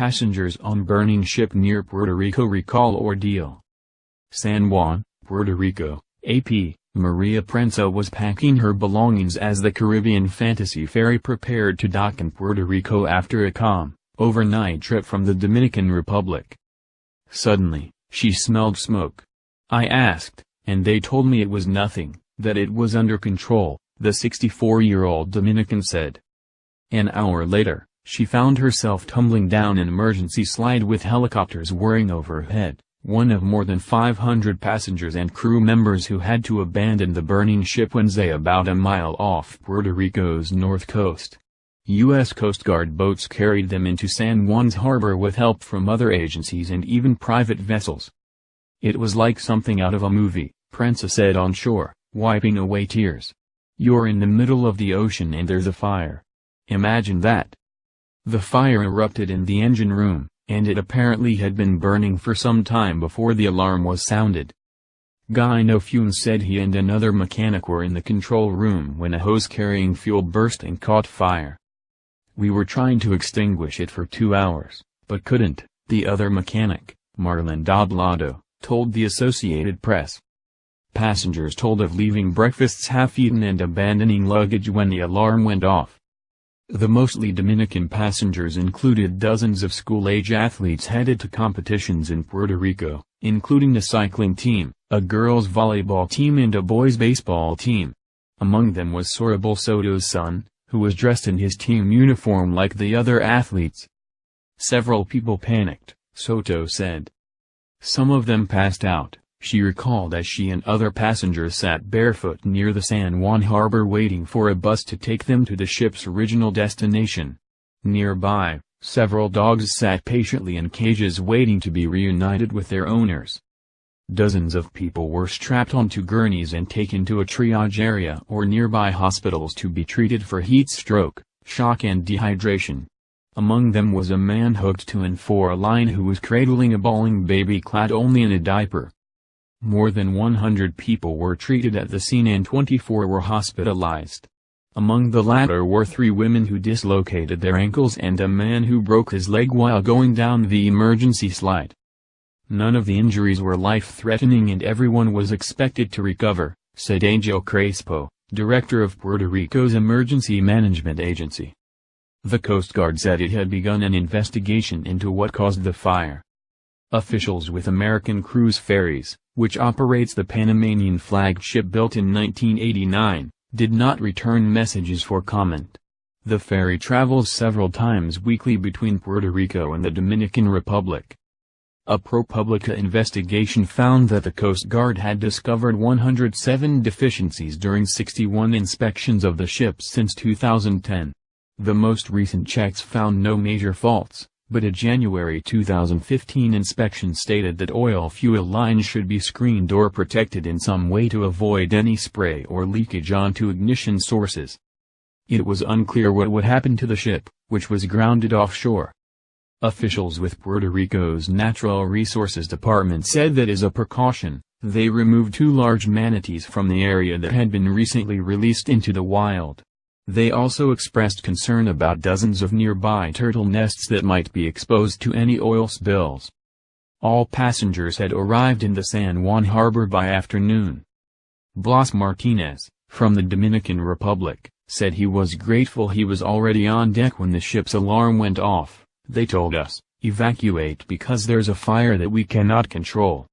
passengers on burning ship near Puerto Rico recall ordeal. San Juan, Puerto Rico, AP, Maria Prensa was packing her belongings as the Caribbean Fantasy ferry prepared to dock in Puerto Rico after a calm, overnight trip from the Dominican Republic. Suddenly, she smelled smoke. I asked, and they told me it was nothing, that it was under control, the 64-year-old Dominican said. An hour later, she found herself tumbling down an emergency slide with helicopters whirring overhead, one of more than 500 passengers and crew members who had to abandon the burning ship Wednesday about a mile off Puerto Rico's north coast. U.S. Coast Guard boats carried them into San Juan's harbor with help from other agencies and even private vessels. It was like something out of a movie, Prensa said on shore, wiping away tears. You're in the middle of the ocean and there's a fire. Imagine that. The fire erupted in the engine room, and it apparently had been burning for some time before the alarm was sounded. Guy Nofune said he and another mechanic were in the control room when a hose carrying fuel burst and caught fire. We were trying to extinguish it for 2 hours, but couldn't, the other mechanic, Marlon Doblado, told the Associated Press. Passengers told of leaving breakfasts half-eaten and abandoning luggage when the alarm went off. The mostly Dominican passengers included dozens of school-age athletes headed to competitions in Puerto Rico, including a cycling team, a girls' volleyball team and a boys' baseball team. Among them was Sorobel Soto's son, who was dressed in his team uniform like the other athletes. Several people panicked, Soto said. Some of them passed out, she recalled as she and other passengers sat barefoot near the San Juan harbor waiting for a bus to take them to the ship's original destination. Nearby, several dogs sat patiently in cages waiting to be reunited with their owners. Dozens of people were strapped onto gurneys and taken to a triage area or nearby hospitals to be treated for heat stroke, shock and dehydration. Among them was a man hooked to an 4-line who was cradling a bawling baby clad only in a diaper. More than 100 people were treated at the scene and 24 were hospitalized. Among the latter were 3 women who dislocated their ankles and a man who broke his leg while going down the emergency slide. None of the injuries were life-threatening and everyone was expected to recover, said Angel Crespo, director of Puerto Rico's Emergency Management Agency. The Coast Guard said it had begun an investigation into what caused the fire. Officials with American Cruise Ferries, which operates the Panamanian flagged ship built in 1989, did not return messages for comment. The ferry travels several times weekly between Puerto Rico and the Dominican Republic. A ProPublica investigation found that the Coast Guard had discovered 107 deficiencies during 61 inspections of the ship since 2010. The most recent checks found no major faults, but a January 2015 inspection stated that oil fuel lines should be screened or protected in some way to avoid any spray or leakage onto ignition sources. It was unclear what would happen to the ship, which was grounded offshore. Officials with Puerto Rico's Natural Resources Department said that as a precaution, they removed 2 large manatees from the area that had been recently released into the wild. They also expressed concern about dozens of nearby turtle nests that might be exposed to any oil spills. All passengers had arrived in the San Juan harbor by afternoon. Blas Martinez, from the Dominican Republic, said he was grateful he was already on deck when the ship's alarm went off. They told us, evacuate because there's a fire that we cannot control.